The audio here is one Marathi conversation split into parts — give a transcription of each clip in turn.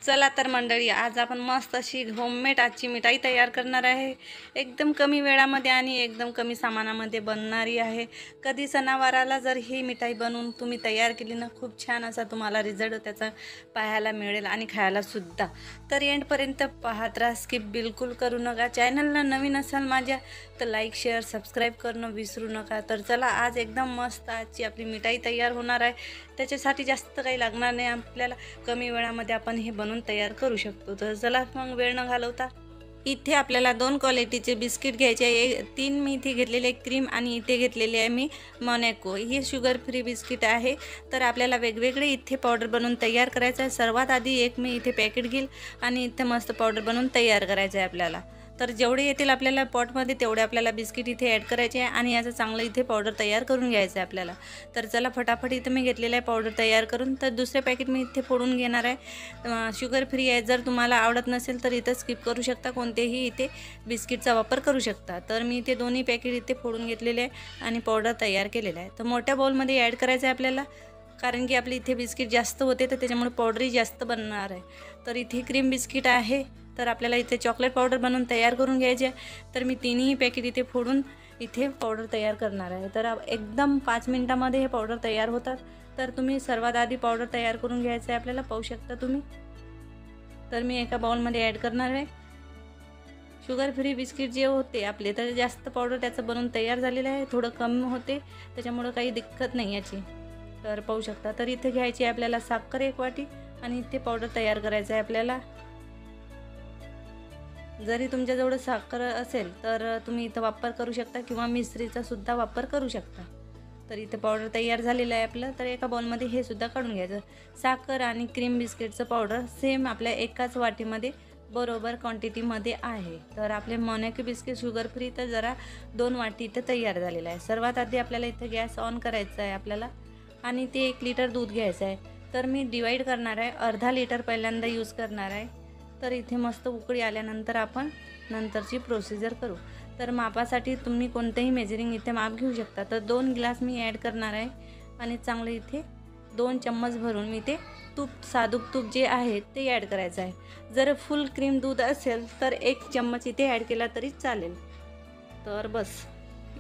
चला तर मंडळी, आज आपण मस्त अशी होममेड आजची मिठाई तयार करणार आहे. एकदम कमी वेळामध्ये आणि एकदम कमी सामानामध्ये बनणारी आहे. कधी सणावाराला जर ही मिठाई बनवून तुम्ही तयार केली ना, खूप छान असा तुम्हाला रिझल्ट त्याचा पाहायला मिळेल आणि खायला सुद्धा. तर एंडपर्यंत पाहत राहा, स्किप बिलकुल करू नका. चॅनलला नवीन असाल माझ्या तर लाईक शेअर सबस्क्राईब करणं विसरू नका. तर चला, आज एकदम मस्त आजची आपली मिठाई तयार होणार आहे. त्याच्यासाठी जास्त काही लागणार नाही आपल्याला, कमी वेळामध्ये आपण हे बनवून तयार करू शकतो. तर चला मग वेळ न घालवता, इथे आपल्याला 2 क्वालिटीचे बिस्किट घ्यायचे आहे. 3 मी इथे घेतलेले क्रीम आणि इथे घेतलेले आहे मी मोनॅको. ही शुगर फ्री बिस्किट आहे. तर आपल्याला वेगवेगळे इथे पावडर बनवून तयार करायचं आहे. सर्वात आधी एक मी इथे पॅकेट घेईल आणि इथे मस्त पावडर बनवून तयार करायचं आहे आपल्याला. तर जेवढे येतील आपल्याला पॉटमध्ये तेवढे आपल्याला बिस्किट इथे ॲड करायचे आहे आणि याचं चांगलं इथे पावडर तयार करून घ्यायचं आहे आपल्याला. तर चला फटाफट इथं मी घेतलेलं आहे पावडर तयार करून. तर दुसरे पॅकेट मी इथे फोडून घेणार आहे. शुगर फ्री आहे. जर तुम्हाला आवडत नसेल तर इथं स्किप करू शकता, कोणतेही इथे बिस्किटचा वापर करू शकता. तर मी इथे दोन्ही पॅकेट इथे फोडून घेतलेले आहे आणि पावडर तयार केलेलं आहे. तर मोठ्या बाउलमध्ये ॲड करायचं आहे आपल्याला, कारण की आपले इथे बिस्किट जास्त होते तर त्याच्यामुळे पावडरही जास्त बनणार आहे. तर इथे क्रीम बिस्किट आहे. तर आपल्याला इथे चॉकलेट पावडर बनवून तयार करून घ्यायचे आहे. तर मी तिन्ही पॅकेट इथे फोडून इथे पावडर तयार करणार आहे. तर एकदम 5 मिनिटामध्ये हे पावडर तयार होतात. तर तुम्ही सर्वात आधी पावडर तयार करून घ्यायचं आहे आपल्याला, पाहू शकता तुम्ही. तर मी एका बाउलमध्ये ॲड करणार आहे. शुगर फ्री बिस्किट जे होते आपले, तर जास्त पावडर त्याचं बनवून तयार झालेलं आहे. थोडं कमी होते, त्याच्यामुळं काही दिक्कत नाही याची. तर पाहू शकता. तर इथे घ्यायची आहे आपल्याला साखर 1 वाटी आणि इथे पावडर तयार करायचं आहे आपल्याला. जरी तुमच्याजवळ साखर असेल तर तुम्ही इथं वापर करू शकता किंवा मिश्रीचा सुद्धा वापर करू शकता. तर इथे पावडर तयार झालेलं आहे आपलं. तर एका बाउलमध्ये हे सुद्धा काढून घ्यायचं. साखर आणि क्रीम बिस्किटचं पावडर सेम आपल्या एकाच वाटीमध्ये बरोबर क्वांटिटीमध्ये आहे. तर आपले मोनॅको बिस्किट शुगर फ्री तर जरा 2 वाटी इथं तयार झालेलं आहे. सर्वात आधी आपल्याला इथं गॅस ऑन करायचा आहे आपल्याला आणि ते 1 लिटर दूध घ्यायचं आहे. तर मी डिवाईड करणार आहे, अर्धा लिटर पहिल्यांदा यूज करणार आहे. तर इथे मस्त उकळी आल्यानंतर आपण नंतरची प्रोसिजर करू. तर मापासाठी तुम्ही कोणतेही मेजरिंग इथे माप घेऊ शकता. तर 2 ग्लास मी ॲड करणार आहे आणि चांगलं इथे 2 चम्मच भरून मी ते तूप, साधूक तूप जे आहे ते ॲड करायचं आहे. जर फुल क्रीम दूध असेल तर 1 चम्मच इथे ॲड केला तरी चालेल. तर बस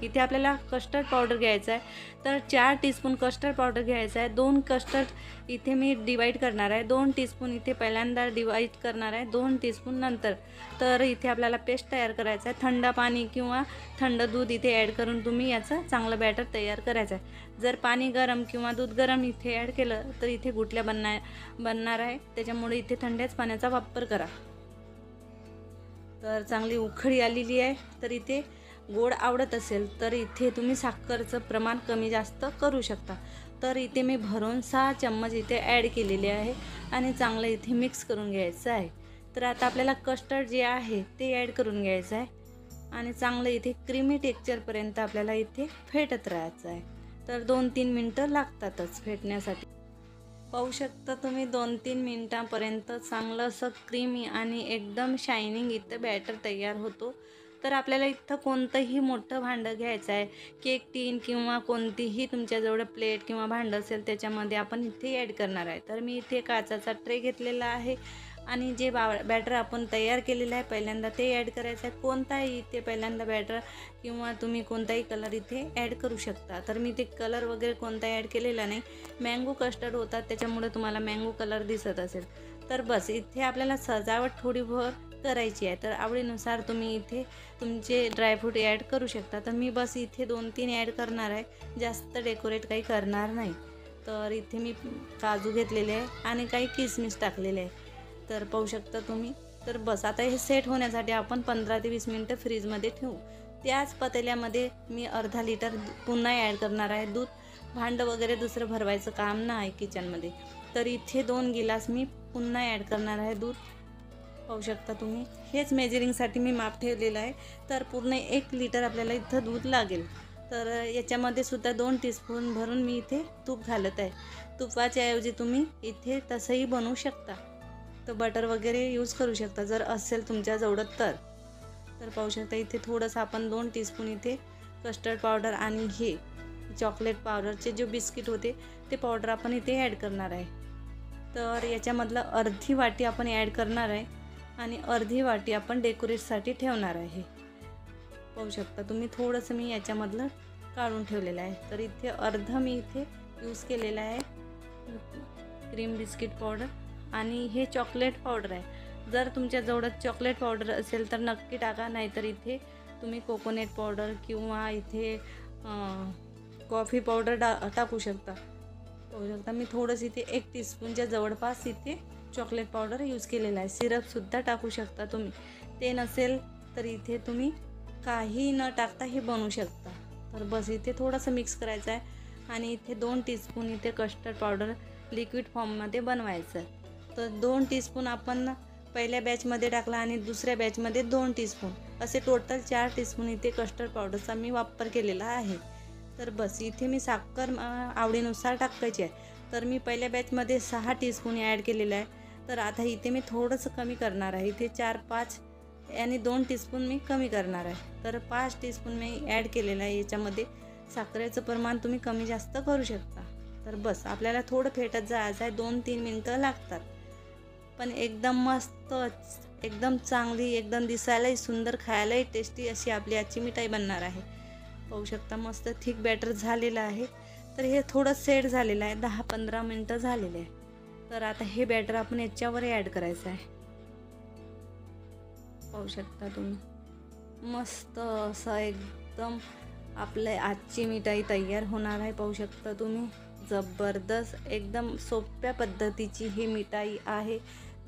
इथे आपल्याला कस्टर्ड पावडर घ्यायचा आहे. तर 4 टीस्पून कस्टर्ड पावडर घ्यायचा आहे. 2 कस्टर्ड इथे मी डिवाईड करणार आहे. 2 टीस्पून इथे पहिल्यांदा डिवाईड करणार आहे, 2 टीस्पून नंतर. तर इथे आपल्याला पेस्ट तयार करायचं आहे. थंड पाणी किंवा थंड दूध इथे ॲड करून तुम्ही याचं चांगलं बॅटर तयार करायचं आहे. जर पाणी गरम किंवा दूध गरम इथे ॲड केलं तर इथे गुठल्या बनणार आहे. त्याच्यामुळे इथे थंड्याच पाण्याचा वापर करा. तर चांगली उकळी आलेली आहे. तर इथे गोड आवडत असेल तर इथे तुम्ही साखरचं प्रमाण कमी जास्त करू शकता. तर इथे मी भरून 6 चम्मच इथे ॲड केलेले आहे आणि चांगलं इथे मिक्स करून घ्यायचं आहे. तर आता आपल्याला कस्टर्ड जे आहे ते ॲड करून घ्यायचं आहे आणि चांगलं इथे क्रीमी टेक्स्चरपर्यंत आपल्याला इथे फेटत राहायचं आहे. तर 2-3 मिनटं लागतातच फेटण्यासाठी. पाहू शकता तुम्ही 2-3 मिनटांपर्यंत चांगलं असं क्रीमी आणि एकदम शायनिंग इथं बॅटर तयार होतो. तर आपल्याला इथं कोणतंही मोठं भांडं घ्यायचं आहे, केक टीन किंवा कोणतीही तुमच्याजवळ प्लेट किंवा भांडं असेल त्याच्यामध्ये आपण इथे ॲड करणार आहे. तर मी इथे काचाचा ट्रे घेतलेला आहे आणि जे बॅटर आपण तयार केलेलं आहे पहिल्यांदा ते ॲड करायचं आहे. कोणताही इथे पहिल्यांदा बॅटर किंवा तुम्ही कोणताही कलर इथे ॲड करू शकता. तर मी ते कलर वगैरे कोणताही ॲड केलेला नाही. मँगो कस्टर्ड होतात त्याच्यामुळे तुम्हाला मँगो कलर दिसत असेल. तर बस इथे आपल्याला सजावट थोडीभर करायची आहे. तर आवडीनुसार तुम्ही इथे तुमचे ड्रायफ्रूट ॲड करू शकता. तर मी बस इथे 2-3 ॲड करणार आहे, जास्त डेकोरेट काही करणार नाही. तर इथे मी काजू घेतलेले आहे आणि काही किसमिस टाकलेले आहे. तर पाहू शकता तुम्ही. तर बस आता हे सेट होण्यासाठी आपण 15 ते 20 मिनटं फ्रीजमध्ये ठेवू. त्याच पातेल्यामध्ये मी अर्धा लिटर पुन्हा ॲड करणार आहे दूध. भांडं वगैरे दुसरं भरवायचं काम नाही किचनमध्ये. तर इथे 2 गिलास मी पुन्हा ॲड करणार आहे दूध. पाहू शकता तुम्ही. हेच मेजरिंगसाठी मी माप ठेवलेलं आहे. तर पूर्ण 1 लिटर आपल्याला इथं दूध लागेल. तर याच्यामध्ये सुद्धा 2 टीस्पून भरून मी इथे तूप घालत आहे. तुपाच्या ऐवजी तुम्ही इथे तसंही बनवू शकता. तर बटर वगैरे यूज करू शकता जर असेल तुमच्याजवळ तर. तर पाहू शकता इथे थोडंसं आपण 2 टीस्पून इथे कस्टर्ड पावडर आणि हे चॉकलेट पावडरचे जे बिस्किट होते ते पावडर आपण इथे ॲड करणार आहे. तर याच्यामधलं अर्धी वाटी आपण ॲड करणार आहे आणि अर्धी वाटी आपण डेकोरेटसाठी ठेवणार आहे. पाहू शकता तुम्ही, थोडंसं मी याच्यामधलं काढून ठेवलेलं आहे. तर इथे अर्धं मी इथे यूज केलेलं आहे क्रीम बिस्किट पावडर आणि हे चॉकलेट पावडर आहे. जर तुमच्याजवळ चॉकलेट पावडर असेल तर नक्की टाका, नाहीतर इथे तुम्ही कोकोनट पावडर किंवा इथे कॉफी पावडर टाकू शकता. पाहू शकता मी थोडंसं इथे 1 टीस्पूनच्या जवळपास इथे चॉकलेट पावडर यूज केलेला आहे. सिरपसुद्धा टाकू शकता तुम्ही. ते नसेल तर इथे तुम्ही काही न टाकता हे बनवू शकता. तर बस इथे थोडंसं मिक्स करायचं आहे आणि इथे 2 टीस्पून इथे कस्टर्ड पावडर लिक्विड फॉर्ममध्ये बनवायचं आहे. तर 2 टीस्पून आपण पहिल्या बॅचमध्ये टाकला आणि दुसऱ्या बॅचमध्ये 2 टीस्पून, असे टोटल 4 टीस्पून इथे कस्टर्ड पावडरचा मी वापर केलेला आहे. तर बस इथे मी साखर आवडीनुसार टाकायची आहे. तर मी पहिल्या बॅचमध्ये 6 टीस्पून ॲड केलेलं आहे. तर आता इथे मी थोडंसं कमी करणार आहे. इथे 4-5 आणि 2 टीस्पून मी कमी करणार आहे. तर 5 टीस्पून मी ॲड केलेलं आहे. याच्यामध्ये साखरेचं प्रमाण तुम्ही कमी जास्त करू शकता. तर बस आपल्याला थोडं फेटत जायचं आहे. 2-3 मिनटं लागतात, पण एकदम मस्त, एकदम चांगली, एकदम दिसायलाही सुंदर, खायलाही टेस्टी अशी आपली आजची मिठाई बनणार आहे. पाहू शकता मस्त थिक बॅटर झालेलं आहे. तर हे थोडं सेट झालेलं आहे, 10-15 मिनटं झालेले आहे. तर आता हे बॅटर आपण याच्यावर ॲड करायचं आहे. पाहू शकता तुम्ही मस्त असं एकदम आपल्या आजची मिठाई तयार होणार आहे. पाहू शकता तुम्ही जबरदस्त एकदम सोप्या पद्धतीची ही मिठाई आहे.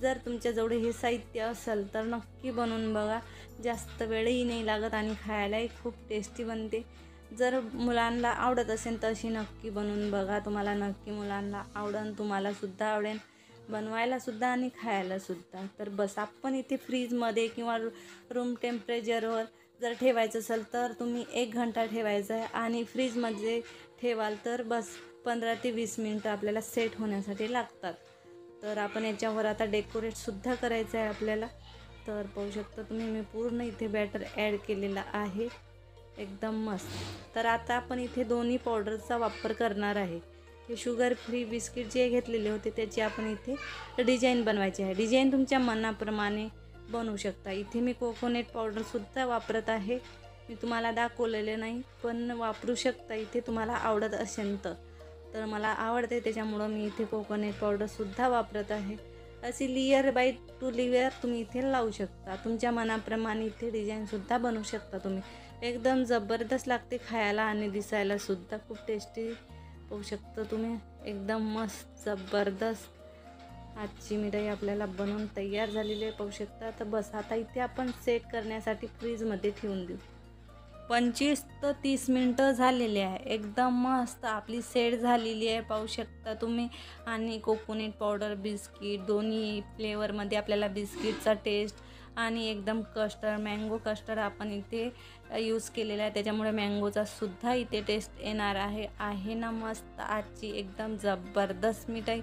जर तुमच्याजवळ हे साहित्य असेल तर नक्की बनवून बघा. जास्त वेळही नाही लागत आणि खायलाही खूप टेस्टी बनते. जर मुलांना आवडत असेल तर अशी नक्की बनवून बघा. तुम्हाला नक्की मुलांना आवडेल, तुम्हालासुद्धा आवडेल बनवायलासुद्धा आणि खायलासुद्धा. तर बस आपण इथे फ्रीजमध्ये किंवा रूम टेम्परेचरवर जर ठेवायचं असेल तर तुम्ही 1 घंटा ठेवायचं आहे आणि फ्रीजमध्ये ठेवाल तर बस 15 ते 20 मिनटं आपल्याला सेट होण्यासाठी लागतात. तर आपण याच्यावर आता डेकोरेटसुद्धा करायचं आहे आपल्याला. तर पाहू शकता तुम्ही मी पूर्ण इथे बॅटर ॲड केलेला आहे, एकदम मस्त. तर आता आपण इथे दोन्ही पावडरचा वापर करणार आहे. हे शुगर फ्री बिस्किट जे घेतलेले होते त्याची आपण इथे डिझाईन बनवायची आहे. डिझाईन तुमच्या मनाप्रमाणे बनवू शकता. इथे मी कोकोनट पावडरसुद्धा वापरत आहे. मी तुम्हाला दाखवलेले नाही, पण वापरू शकता इथे तुम्हाला आवडत असेल तर मला आवडते त्याच्यामुळं मी इथे कोकोनट पावडरसुद्धा वापरत आहे. अशी लेयर बाय 2 लेयर तुम्ही इथे लावू शकता. तुमच्या मनाप्रमाणे इथे डिझाईनसुद्धा बनवू शकता तुम्ही. एकदम जबरदस्त लागते खायला आणि दिसायलासुद्धा खूप टेस्टी. पाहू शकता तुम्ही एकदम मस्त जबरदस्त आजची मिठाई आपल्याला बनवून तयार झालेली आहे. पाहू शकता. तर बस आता इथे आपण सेट करण्यासाठी फ्रीजमध्ये ठेवून देऊ. 25 ते 30 मिनटं झालेली आहे. एकदम मस्त आपली सेट झालेली आहे. पाहू शकता तुम्ही. आणि कोकोनट पावडर बिस्किट दोन्ही फ्लेवरमध्ये आपल्याला बिस्किटचा टेस्ट आणि एकदम कस्टर्ड मँगो कस्टर्ड आपण इथे यूज केलेला आहे, त्याच्यामुळे मँगोचा सुद्धा इथे टेस्ट येणार आहे ना मस्त आजची एकदम जबरदस्त मिठाई.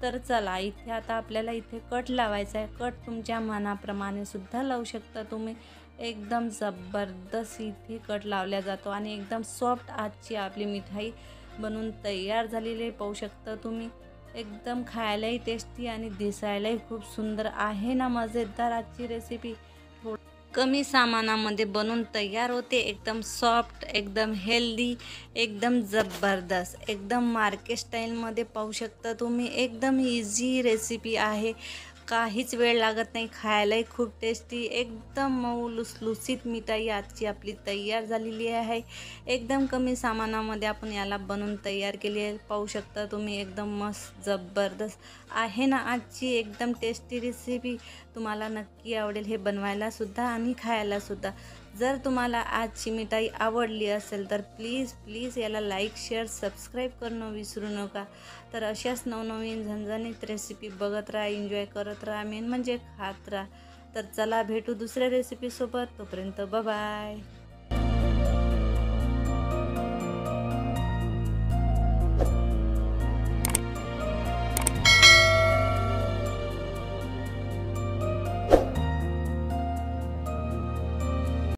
तर चला इथे आता आपल्याला इथे कट लावायचा आहे. कट तुमच्या मनाप्रमाणे सुद्धा लावू शकता तुम्ही. एकदम जबरदस्त इथे कट लावला जातो आणि एकदम सॉफ्ट आजची आपली मिठाई बनवून तयार झालेली आहे. पाहू शकता तुम्ही एकदम खायलाही टेस्टी आणि दिसायलाही खूप सुंदर आहे ना मजेदार आजची रेसिपी. कमी सामानामध्ये बनवून तयार होते. एकदम सॉफ्ट, एकदम हेल्दी, एकदम जबरदस्त, एकदम मार्केट स्टाईलमध्ये. पाहू शकता तुम्ही एकदम इझी रेसिपी आहे. काहीच वेळ लागत नाही. खायलाही खूप टेस्टी, एकदम मऊ लुसलुसीत मिठाई आजची आपली तयार झालेली आहे. एकदम कमी सामानामध्ये आपण याला बनवून तयार केली आहे. पाहू शकता तुम्ही एकदम मस्त जबरदस्त आहे ना आजची एकदम टेस्टी रेसिपी. तुम्हाला नक्की आवडेल हे बनवायलासुद्धा आणि खायलासुद्धा. जर तुम्हाला आजची मिठाई आवडली असेल तर प्लीज याला लाईक, शेअर, सबस्क्राईब करणं विसरू नका. तर अशाच नवनवीन झणझणीत रेसिपी बघत राहा, एन्जॉय करत राहा, मेन म्हणजे खात राहा. तर चला भेटू दुसऱ्या रेसिपीसोबत. तोपर्यंत बाय.